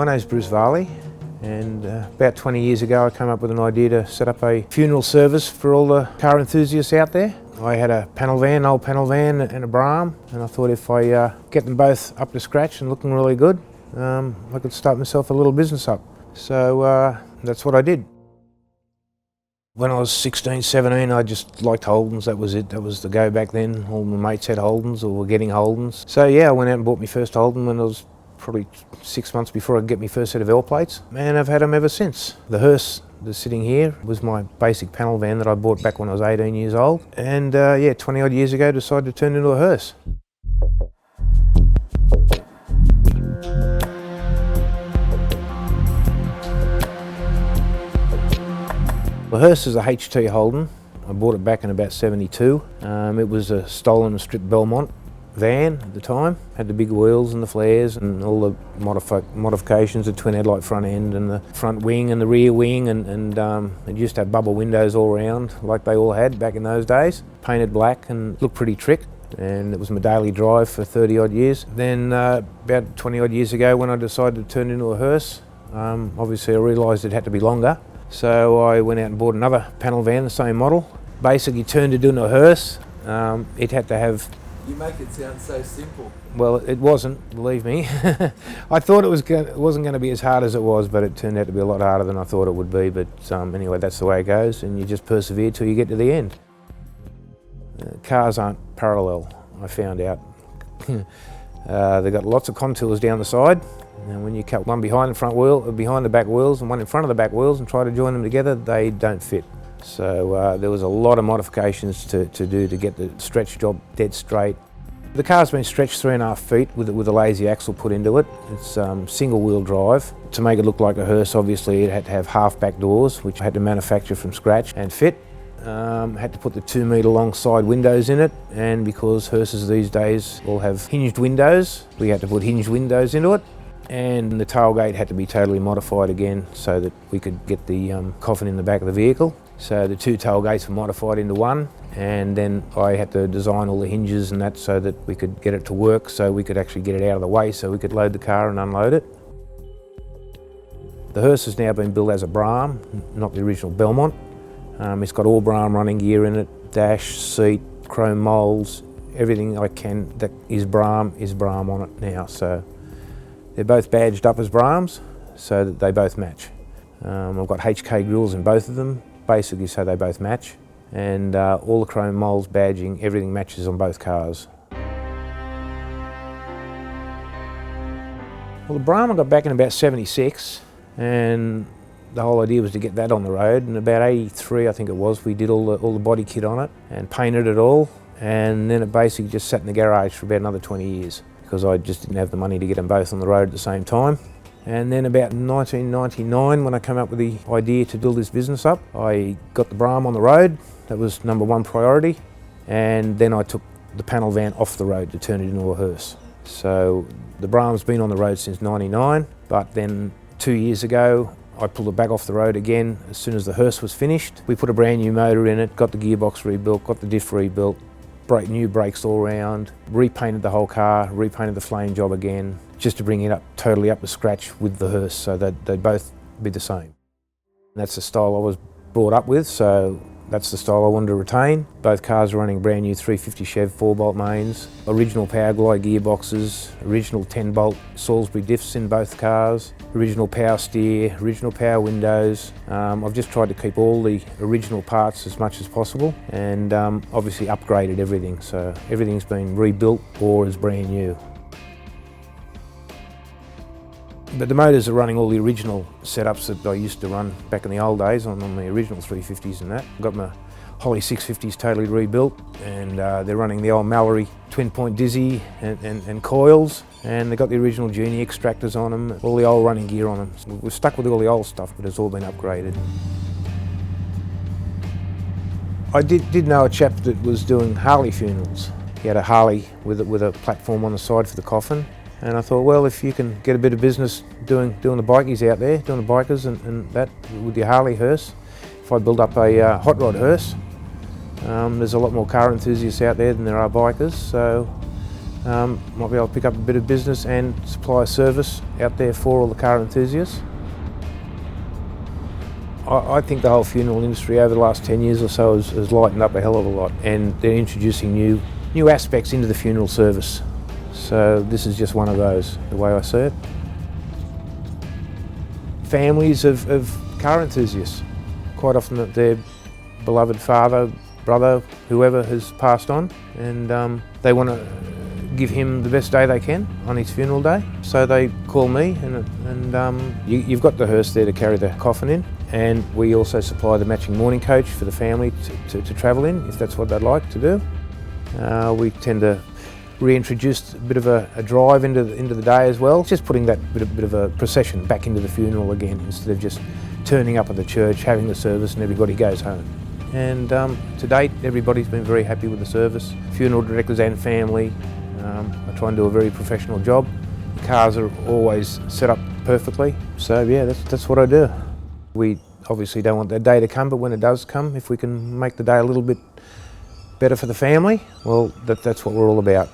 name's Bruce Varley, and about 20 years ago I came up with an idea to set up a funeral service for all the car enthusiasts out there. I had a an old panel van and a Brougham, and I thought if I get them both up to scratch and looking really good, I could start myself a little business up. So that's what I did. When I was 16, 17, I just liked Holdens, that was it, that was the go back then. All my mates had Holdens or were getting Holdens. So yeah, I went out and bought my first Holden when I was probably 6 months before I could get my first set of L plates, and I've had them ever since. The hearse that's sitting here was my basic panel van that I bought back when I was 18 years old, and yeah, 20 odd years ago decided to turn it into a hearse. The hearse is a HT Holden. I bought it back in about 72. It was a stolen and stripped Belmont van at the time. Had the big wheels and the flares and all the modifications, the twin-headlight front end and the front wing and the rear wing, and it used to have bubble windows all around like they all had back in those days. Painted black and looked pretty trick, and it was my daily drive for 30 odd years. Then about 20 odd years ago when I decided to turn it into a hearse, obviously I realised it had to be longer. So I went out and bought another panel van, the same model. Basically turned it into a hearse. It had to have... You make it sound so simple. Well, it wasn't, believe me. I thought it wasn't going to be as hard as it was, but it turned out to be a lot harder than I thought it would be. But anyway, that's the way it goes, and you just persevere till you get to the end. Cars aren't parallel, I found out. They've got lots of contours down the side, and when you cut one behind the front wheel, behind the back wheels, and one in front of the back wheels and try to join them together, they don't fit. So there was a lot of modifications to do to get the stretch job dead straight. The car's been stretched 3.5 feet with a lazy axle put into it. It's single wheel drive. To make it look like a hearse, obviously it had to have half back doors, which I had to manufacture from scratch and fit. Had to put the 2 metre long side windows in it, and because hearses these days all have hinged windows, we had to put hinged windows into it. And the tailgate had to be totally modified again so that we could get the coffin in the back of the vehicle. So the 2 tailgates were modified into one, and then I had to design all the hinges and that so that we could get it to work, so we could actually get it out of the way so we could load the car and unload it. The hearse has now been built as a Brougham, not the original Belmont. It's got all Brougham running gear in it, dash, seat, chrome moulds, everything I can that is Brougham on it now. So they're both badged up as Brahms so that they both match. I've got HK grills in both of them, basically so they both match. And all the chrome moulds, badging, everything matches on both cars. Well, the Brougham I got back in about 76, and the whole idea was to get that on the road. And about 83, I think it was, we did all the body kit on it and painted it all. And then it basically just sat in the garage for about another 20 years because I just didn't have the money to get them both on the road at the same time. And then about 1999, when I came up with the idea to build this business up, I got the Brougham on the road. That was #1 priority. And then I took the panel van off the road to turn it into a hearse. So the Braham's been on the road since '99, but then 2 years ago, I pulled it back off the road again as soon as the hearse was finished. We put a brand new motor in it, got the gearbox rebuilt, got the diff rebuilt, new brakes all round, repainted the whole car, repainted the flame job again, just to bring it up totally up to scratch with the hearse so that they'd both be the same. And that's the style I was brought up with, so that's the style I wanted to retain. Both cars are running brand new 350 Chev 4-bolt mains, original power glide gearboxes, original 10-bolt Salisbury diffs in both cars, original power steer, original power windows. I've just tried to keep all the original parts as much as possible, and obviously upgraded everything, so everything's been rebuilt or is brand new. But the motors are running all the original setups that I used to run back in the old days on the original 350s and that. I've got my Holly 650s totally rebuilt, and they're running the old Mallory twin-point dizzy and coils, and they've got the original Genie extractors on them, all the old running gear on them. So we're stuck with all the old stuff, but it's all been upgraded. I did know a chap that was doing Harley funerals. He had a Harley with a platform on the side for the coffin. And I thought, well, if you can get a bit of business doing the bikies out there, doing the bikers and that with your Harley hearse, if I build up a hot rod hearse, there's a lot more car enthusiasts out there than there are bikers, so Might be able to pick up a bit of business and supply a service out there for all the car enthusiasts. I think the whole funeral industry over the last 10 years or so has lightened up a hell of a lot, and they're introducing new aspects into the funeral service. So this is just one of those, the way I see it. Families of car enthusiasts, quite often their beloved father, brother, whoever has passed on, and they want to give him the best day they can on his funeral day. So they call me, and you've got the hearse there to carry the coffin in, and we also supply the matching mourning coach for the family to travel in, if that's what they'd like to do. We tend to reintroduce a bit of a drive into the day as well, just putting that bit of a procession back into the funeral again, instead of just turning up at the church, having the service and everybody goes home. And to date, everybody's been very happy with the service, funeral directors and family. I try and do a very professional job. The cars are always set up perfectly, so yeah, that's what I do. We obviously don't want that day to come, but when it does come, if we can make the day a little bit better for the family, well, that's what we're all about.